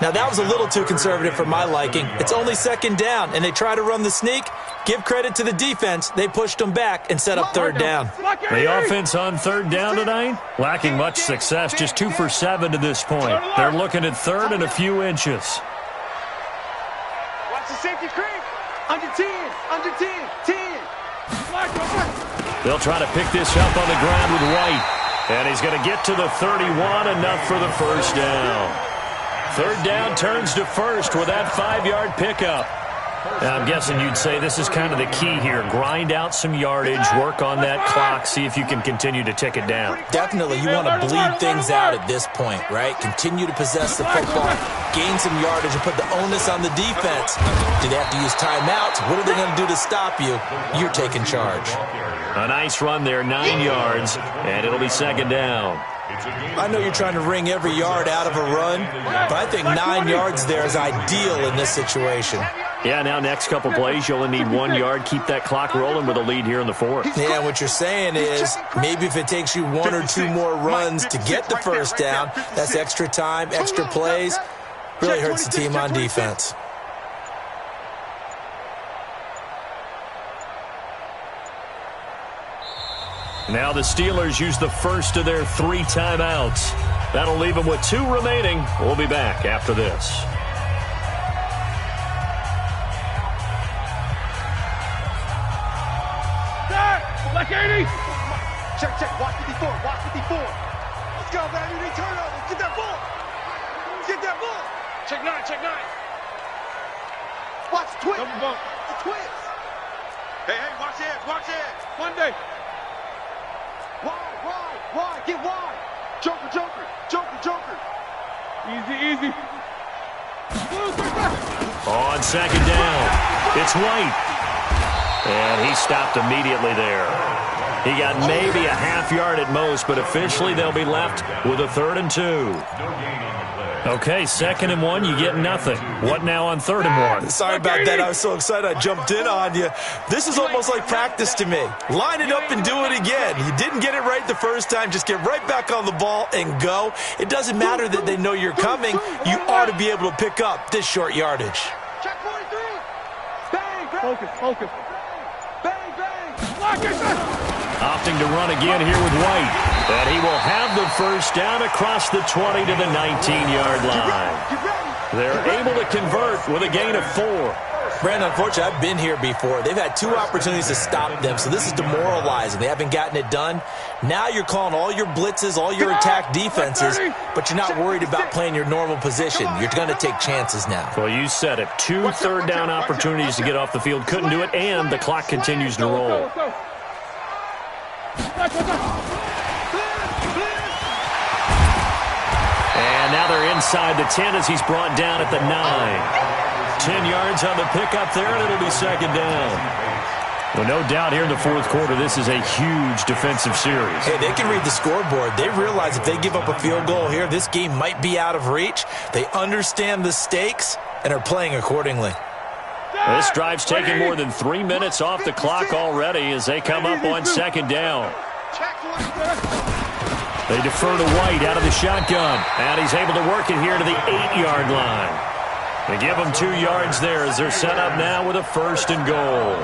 Speaker 3: Now, that was a little too conservative for my liking. It's only 2nd down, and they try to run the sneak. Give credit to the defense. They pushed them back and set up 3rd down.
Speaker 1: The offense on 3rd down tonight, lacking much success, just 2 for 7 to this point. They're looking at 3rd and a few inches.
Speaker 4: Watch the safety creep. Under 10. 10.
Speaker 1: They'll try to pick this up on the ground with White. And he's going to get to the 31, enough for the 1st down. 3rd down turns to 1st with that 5-yard pickup. Now, I'm guessing you'd say this is kind of the key here. Grind out some yardage, work on that clock, see if you can continue to tick it down.
Speaker 3: Definitely, you want to bleed things out at this point, right? Continue to possess the football, gain some yardage, and put the onus on the defense. Do they have to use timeouts? What are they going to do to stop you? You're taking charge.
Speaker 1: A nice run there, 9 yards, and it'll be 2nd down.
Speaker 3: I know you're trying to wring every yard out of a run, but I think 9 yards there is ideal in this situation.
Speaker 1: Yeah, now next couple plays, you only need 1 yard. Keep that clock rolling with a lead here in the 4th.
Speaker 3: Yeah, what you're saying is maybe if it takes you 1 or 2 more runs to get the 1st down, that's extra time, extra plays. Really hurts the team on defense.
Speaker 1: Now the Steelers use the first of their 3 timeouts. That'll leave them with 2 remaining. We'll be back after this.
Speaker 4: Like 80. Check, watch 54, watch 54. Let's go, baby, they turn over. Get that ball. Get that ball. Check 9. Watch the twins. The twins. Hey, watch heads. Monday. Wide, get wide. Joker. Easy.
Speaker 1: On second down, it's White. And he stopped immediately there. He got maybe a half yard at most, but officially they'll be left with a 3rd and 2. Okay, 2nd and 1, you get nothing. What now on 3rd and 1?
Speaker 3: Sorry about that. I was so excited I jumped in on you. This is almost like practice to me. Line it up and do it again. You didn't get it right the first time. Just get right back on the ball and go. It doesn't matter that they know you're coming. You ought to be able to pick up this short yardage.
Speaker 4: Check 43. Bang. Focus.
Speaker 1: Opting to run again here with White. And he will have the first down across the 20 to the 19-yard line. They're able to convert with a gain of 4.
Speaker 3: Brandon, unfortunately, I've been here before. They've had 2 opportunities to stop them, so this is demoralizing. They haven't gotten it done. Now you're calling all your blitzes, all your attack defenses, but you're not worried about playing your normal position. You're going to take chances now.
Speaker 1: Well, you said it. 2 third-down opportunities to get off the field. Couldn't do it, and the clock continues to roll. And now they're inside the 10 as he's brought down at the 9. 10 yards on the pickup there, and it'll be 2nd down. Well, no doubt here in the 4th quarter, this is a huge defensive series.
Speaker 3: Hey, they can read the scoreboard. They realize if they give up a field goal here, this game might be out of reach. They understand the stakes and are playing accordingly.
Speaker 1: This drive's taken more than 3 minutes off the clock already as they come up on 2nd down. They defer to White out of the shotgun, and he's able to work it here to the 8-yard line. They give them 2 yards there as they're set up now with a 1st and goal.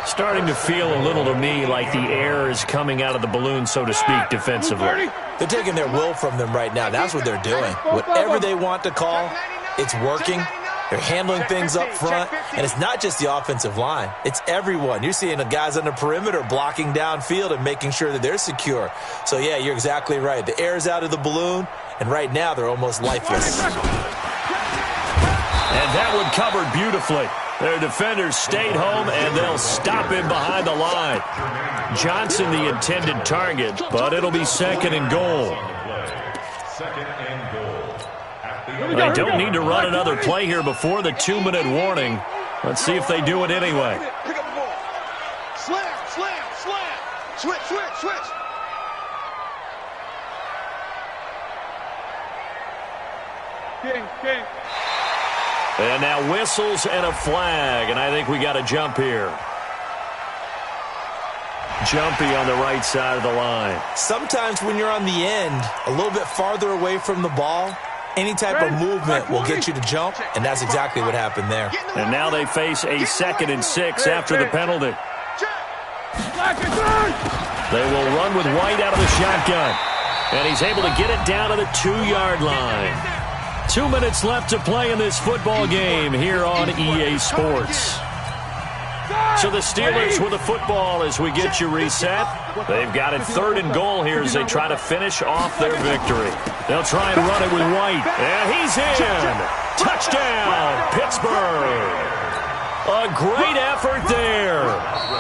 Speaker 1: Starting to feel a little to me like the air is coming out of the balloon, so to speak, defensively.
Speaker 3: They're taking their will from them right now. That's what they're doing. Whatever they want to call, it's working. They're handling things up front, and it's not just the offensive line. It's everyone. You're seeing the guys on the perimeter blocking downfield and making sure that they're secure. So, yeah, you're exactly right. The air's out of the balloon, and right now they're almost lifeless.
Speaker 1: And that one covered beautifully. Their defenders stayed home, and they'll stop him behind the line. Johnson the intended target, but it'll be 2nd and goal. They don't need to run another play here before the 2-minute warning. Let's see if they do it anyway.
Speaker 4: Pick up the ball. Slam. Switch. King.
Speaker 1: And now whistles and a flag, and I think we got a jump here. Jumpy on the right side of the line.
Speaker 3: Sometimes when you're on the end, a little bit farther away from the ball, any type of movement will get you to jump, and that's exactly what happened there.
Speaker 1: And now they face a 2nd and 6 after the penalty. They will run with White out of the shotgun, and he's able to get it down to the 2-yard line. 2 minutes left to play in this football game here on EA Sports. So the Steelers with the football as we get you reset. They've got it 3rd and goal here as they try to finish off their victory. They'll try and run it with White. And he's in. Touchdown, Pittsburgh. A great effort there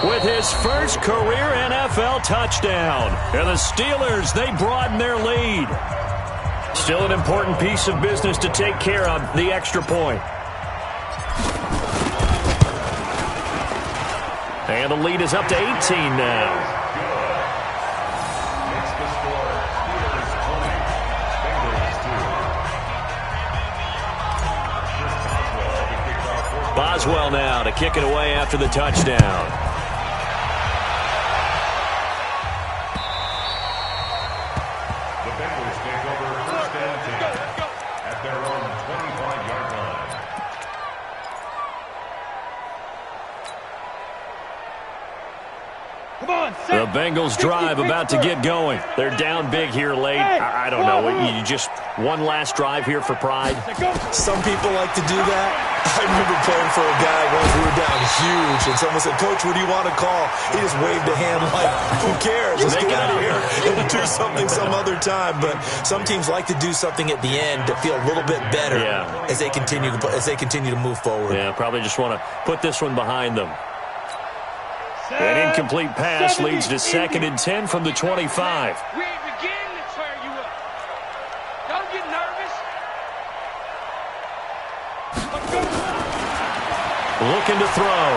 Speaker 1: with his first career NFL touchdown. And the Steelers, they broaden their lead. Still an important piece of business to take care of, the extra point. And the lead is up to 18 now. Boswell now to kick it away after the touchdown. The Bengals drive about to get going. They're down big here late. I don't know. You just one last drive here for pride.
Speaker 3: Some people like to do that. I remember playing for a guy once we were down huge, and someone said, "Coach, what do you want to call?" He just waved a hand like, "Who cares? Let's get out of here and do something some other time." But some teams like to do something at the end to feel a little bit better as they continue to move forward.
Speaker 1: Yeah, probably just want to put this one behind them. An incomplete pass leads to 2nd and 10 from the 25.
Speaker 4: We ain't beginning to tear you up. Don't get nervous.
Speaker 1: Looking to throw.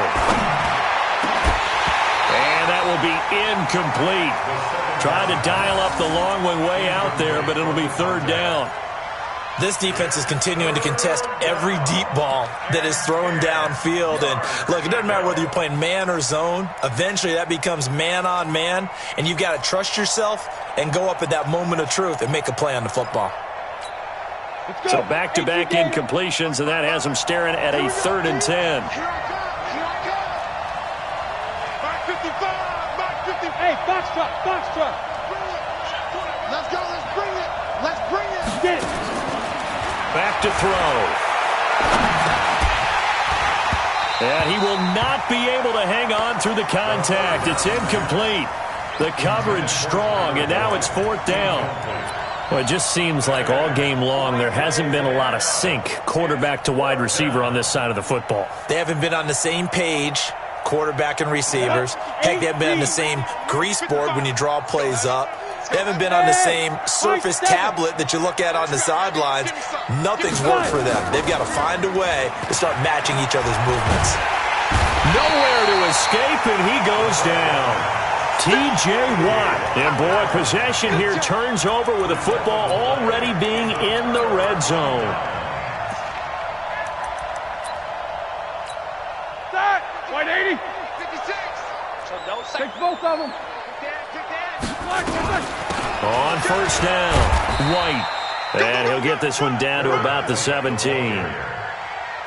Speaker 1: And that will be incomplete. Tried to dial up the long one way out there, but it'll be 3rd down.
Speaker 3: This defense is continuing to contest every deep ball that is thrown downfield. And, look, it doesn't matter whether you're playing man or zone. Eventually, that becomes man-on-man, and you've got to trust yourself and go up at that moment of truth and make a play on the football.
Speaker 1: So back-to-back incompletions, and that has them staring at a 3rd and 10.
Speaker 4: Hey, box truck. Let's go, let's bring it. Get it.
Speaker 1: Back to throw. And he will not be able to hang on through the contact. It's incomplete. The coverage strong, and now it's 4th down. Well, it just seems like all game long there hasn't been a lot of sync quarterback to wide receiver on this side of the football.
Speaker 3: They haven't been on the same page, quarterback and receivers. Heck, they haven't been on the same grease board when you draw plays up. They haven't been on the same surface tablet that you look at on the sidelines. Nothing's worked for them. They've got to find a way to start matching each other's movements.
Speaker 1: Nowhere to escape, and he goes down. T.J. Watt. And, boy, possession here turns over with the football already being in the red zone.
Speaker 4: Start. 180. 56. So don't take both of them.
Speaker 1: On 1st down, White. And he'll get this one down to about the 17.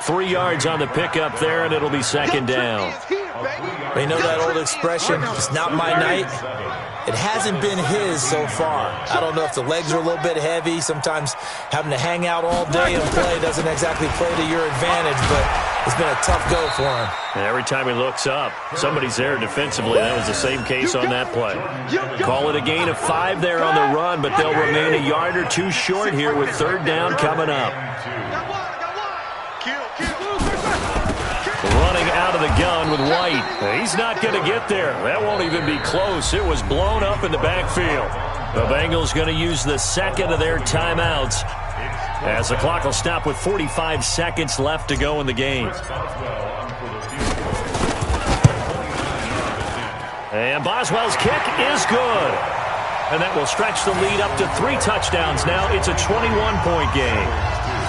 Speaker 1: 3 yards on the pickup there, and it'll be 2nd down.
Speaker 3: You know that old expression, it's not my night? It hasn't been his so far. I don't know if the legs are a little bit heavy. Sometimes having to hang out all day and play doesn't exactly play to your advantage, but it's been a tough go for him.
Speaker 1: And every time he looks up, somebody's there defensively. That was the same case on that play. Call it a gain of 5 there on the run, but they'll remain a yard or 2 short here with 3rd down coming up. Running out of the gun with White. He's not going to get there. That won't even be close. It was blown up in the backfield. The Bengals going to use the 2nd of their timeouts as the clock will stop with 45 seconds left to go in the game. And Boswell's kick is good. And that will stretch the lead up to 3 touchdowns now. It's a 21-point game.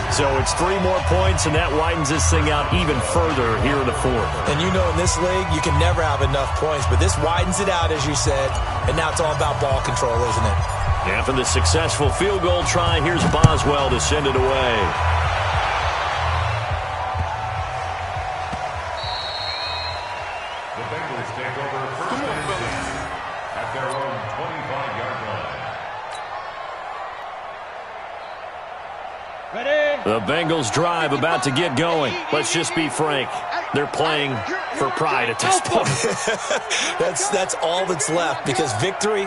Speaker 1: So it's 3 more points, and that widens this thing out even further here in the 4th.
Speaker 3: And you know in this league, you can never have enough points, but this widens it out, as you said, and now it's all about ball control, isn't it?
Speaker 1: After the successful field goal try, here's Boswell to send it away.
Speaker 2: The Bengals take over 1st and 10 at their own 25-yard line.
Speaker 1: The Bengals drive about to get going. Let's just be frank. They're playing for pride at this point.
Speaker 3: That's all that's left, because victory,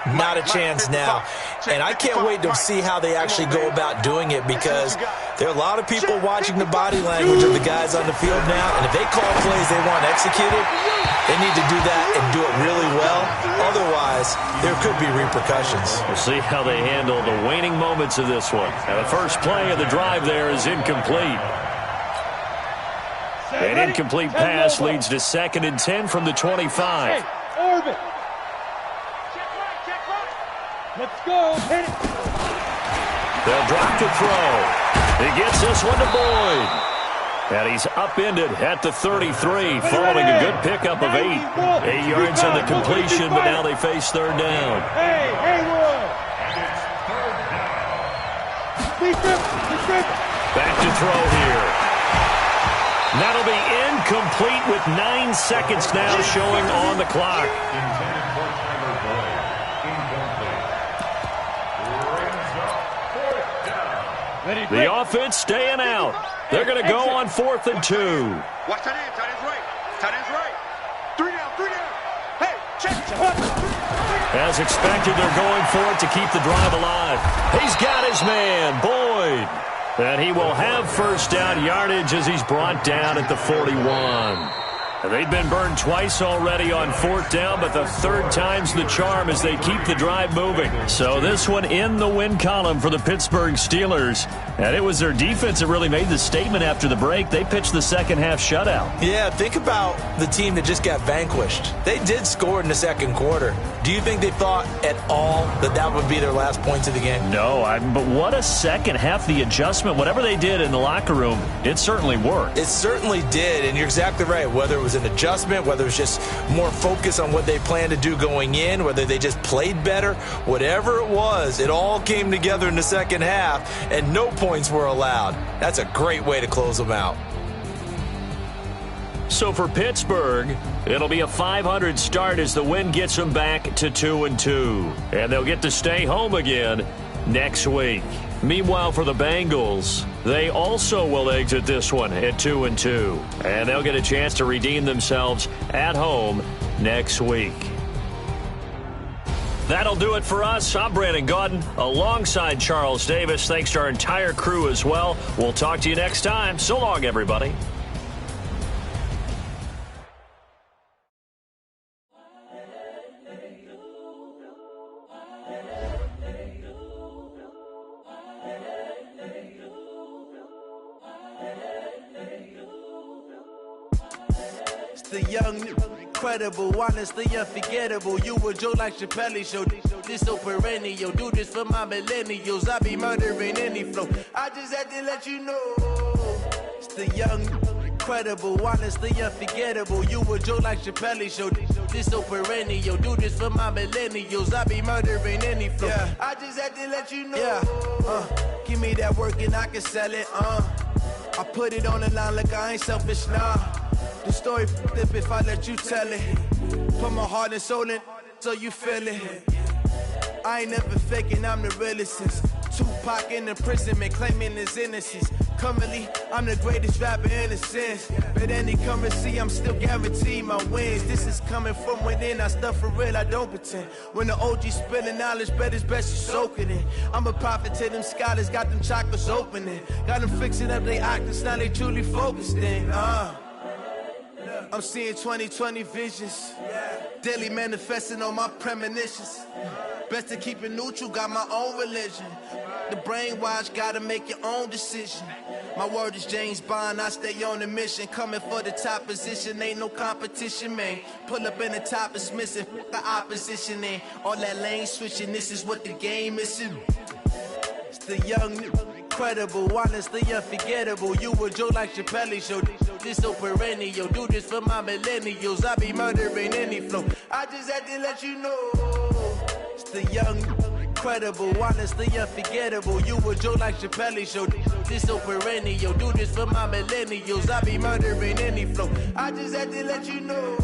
Speaker 3: not a chance now. And I can't wait to see how they actually go about doing it, because there are a lot of people watching the body language of the guys on the field now, and if they call plays they want executed, they need to do that and do it really well. Otherwise, there could be repercussions.
Speaker 1: We'll see how they handle the waning moments of this one. Now, the first play of the drive there is incomplete. An incomplete pass leads to 2nd and 10 from the 25.
Speaker 4: Orbit. Let's go. Hit it.
Speaker 1: They'll drop to throw. He gets this one to Boyd. And he's upended at the 33, following a good pickup of 8. 8 yards on the completion, but now they face 3rd down.
Speaker 4: Hey, Haywood.
Speaker 1: Back to throw here. That'll be incomplete with 9 seconds now showing on the clock.
Speaker 2: Intended for Tyler Boyd. Incomplete. Brings up fourth down.
Speaker 1: The offense staying out. They're going to go on 4th and 2.
Speaker 4: Watch tight end. Tight end's right. Tight end's right. 3 down. 3 down. Hey, check.
Speaker 1: As expected, they're going for it to keep the drive alive. He's got his man, Boyd. And he will have first down yardage as he's brought down at the 41. They've been burned twice already on 4th down, but the 3rd time's the charm as they keep the drive moving. So this one in the win column for the Pittsburgh Steelers. And it was their defense that really made the statement after the break. They pitched the second half shutout.
Speaker 3: Yeah, think about the team that just got vanquished. They did score in the second quarter. Do you think they thought at all that that would be their last points of the game?
Speaker 1: No, but what a second half. The adjustment, whatever they did in the locker room, it certainly worked.
Speaker 3: It certainly did, and you're exactly right. Whether it was an adjustment, whether it was just more focus on what they planned to do going in, whether they just played better, whatever it was, it all came together in the second half, and no points were allowed. That's a great way to close them out.
Speaker 1: So for Pittsburgh, it'll be a .500 start as the win gets them back to 2-2. And they'll get to stay home again next week. Meanwhile, for the Bengals, they also will exit this one at 2-2. And they'll get a chance to redeem themselves at home next week. That'll do it for us. I'm Brandon Gaudin alongside Charles Davis. Thanks to our entire crew as well. We'll talk to you next time. So long, everybody.
Speaker 5: The young, incredible, honestly unforgettable. You a Joe like Chappelle show. This so perennial. Do this for my millennials. I be murdering any flow. I just had to let you know. It's the young, incredible, honestly unforgettable. You a Joe like Chappelle show. This so perennial. Do this for my millennials. I be murdering any flow. Yeah. I just had to let you know. Yeah. Give me that work and I can sell it. I put it on the line like I ain't selfish, nah. The story flip if I let you tell it. Put my heart and soul in so you feel it. I ain't never faking, I'm the realest since Tupac in imprisonment, claiming his innocence. Currently, I'm the greatest rapper in a sense. But any currency, I'm still guaranteed my wins. This is coming from within, I stuff for real, I don't pretend. When the OG spilling knowledge, bet it's best you soak it in. I'm a prophet to them scholars, got them chakras opening. Got them fixing up they octaves, now they truly focused in. I'm seeing 2020 visions. Daily manifesting on my premonitions. Best to keep it neutral, got my own religion. The brainwash, gotta make your own decision. My word is James Bond, I stay on a mission. Coming for the top position, ain't no competition, man. Pull up in the top is missing, the opposition in. All that lane switching, this is what the game is. It's the young, incredible, honestly unforgettable. You a Joe like Chappelle show. This so perennial. Do this for my millennials. I be murdering any flow. I just had to let you know. It's the young, incredible, honestly unforgettable. You a Joe like Chappelle show. This so perennial. Do this for my millennials. I be murdering any flow. I just had to let you know.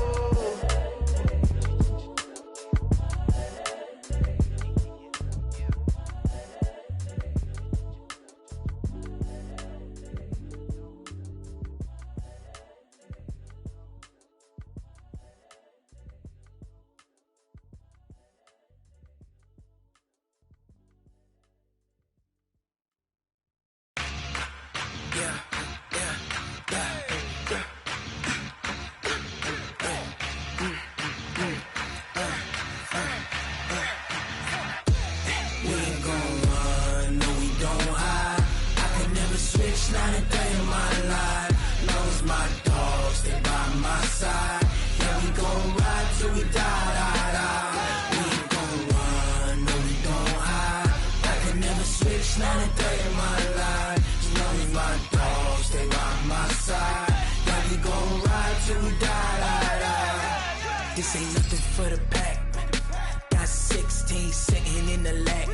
Speaker 5: This ain't nothing for the pack. Got 16 sitting in the lag.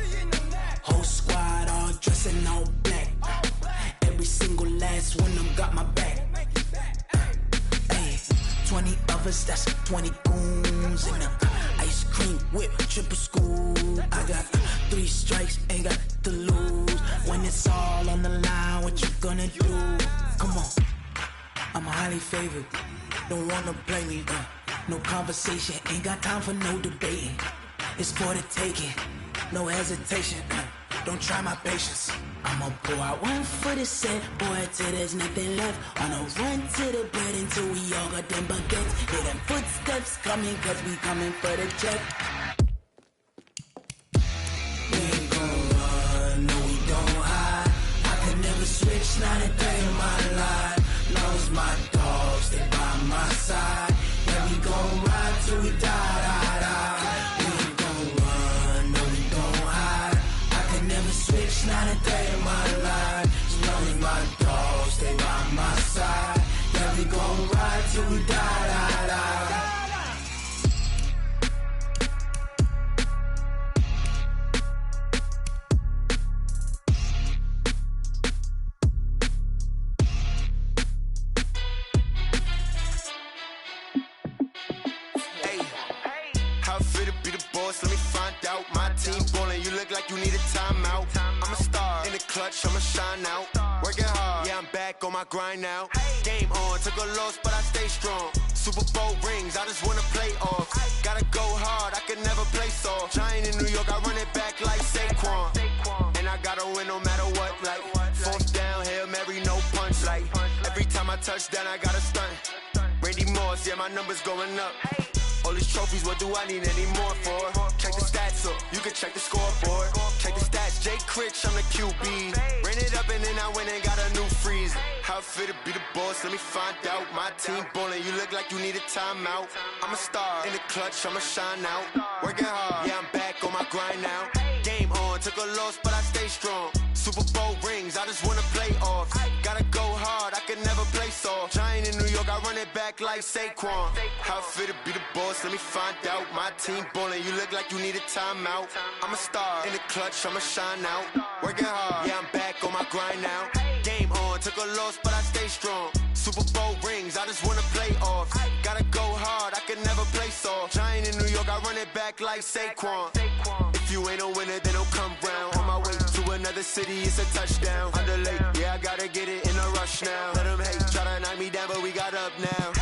Speaker 5: Whole squad all dressing all black. Every single last one of them got my back. brothers, that's 20 goons in the ice cream whip, triple scoop. I got 3 strikes, ain't got to lose. When it's all on the line, what you gonna do? Come on, I'm highly favored. Don't wanna play me, no conversation, ain't got time for no debating. It's for the taking, no hesitation. Don't try my patience. I'ma pour out one for the set, boy, till there's nothing left. On a run to the bread until we all got them baguettes. Hear them footsteps coming, cause we coming for the check. We ain't gon' run, no we don't hide. I could never switch, not a day in my life. Long as my dogs stay by my side. Yeah, we gon' ride till we die, die, die. We ain't gon' run, no we don't hide. I could never switch, not a day in my life. As long as my dogs stay by my side. Yeah, we gon' ride till we die, die, die.
Speaker 6: Let me find out. My team ballin', you look like you need a timeout. I'm a star in the clutch, I'ma shine out. Working hard, yeah, I'm back on my grind now. Game on, took a loss, but I stay strong. Super Bowl rings, I just wanna play off. Gotta go hard, I can never play soft. Giant in New York, I run it back like Saquon. And I gotta win no matter what, like 4th down, Hail Mary, no punch. Like every time I touch down, I gotta stunt. Randy Moss, yeah, my numbers going up. All these trophies, what do I need any more for? Check the stats up, you can check the scoreboard. Check the stats, Jay Critch, I'm the QB. Ran it up and then I went and got a new freeze. How it feel to be the boss, let me find out. My team ballin', you look like you need a timeout. I'm a star in the clutch, I'ma shine out. Working hard, yeah, I'm back on my grind now. Game on, took a loss, but I stay strong. Super Bowl rings, I just wanna play off. Gotta go hard, I can never play soft. Giant in New York, I run it back like Saquon. How it feel to be the boss, let me find out. My team ballin', you look like you need a timeout. I'm a star in the clutch, I'ma shine out. Working hard, yeah, I'm back on my grind now. Game on, took a loss, but I stay strong. Super Bowl rings, I just wanna play off. Gotta go hard, I can never play soft. Giant in New York, I run it back like Saquon. If you ain't a winner, then don't come round. On my way to another city, it's a touchdown. Underlay, yeah, I gotta get it in a rush now. Let them hate, try to knock me down, but we got up now.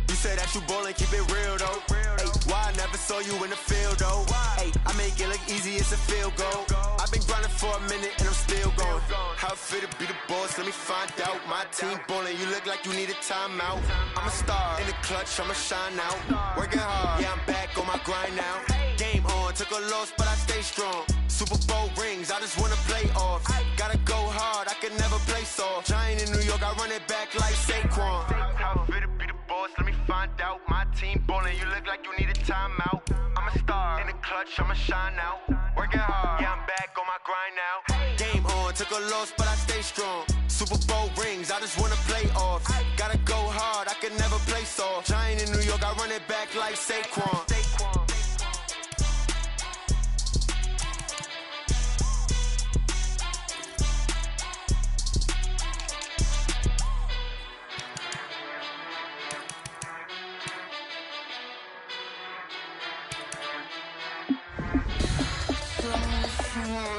Speaker 6: You say that you ballin', keep it real though. Hey, why I never saw you in the field though? Hey, I make it look easy, it's a field goal. I've been grinding for a minute and I'm still going. How it feel to be the boss, let me find out. My team ballin', you look like you need a timeout. I'm a star in the clutch, I'ma shine out. Working hard, yeah, I'm back on my grind now. Game on, took a loss, but I stay strong. Super Bowl rings, I just wanna play off. Gotta go hard, I can never play soft. Giant in New York, I run it back like Saquon. How it feel to be the boss, let me find out. My team ballin', you look like you need a timeout. I'm a star in the clutch, I'ma shine out. Working hard, yeah, I'm back on my grind now. Game on, took a loss, but I stay strong. Super Bowl rings, I just wanna play off. Gotta go hard, I can never play soft. Giant in New York, I run it back like Saquon.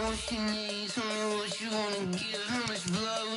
Speaker 7: What you need, tell me what you wanna give, how much blood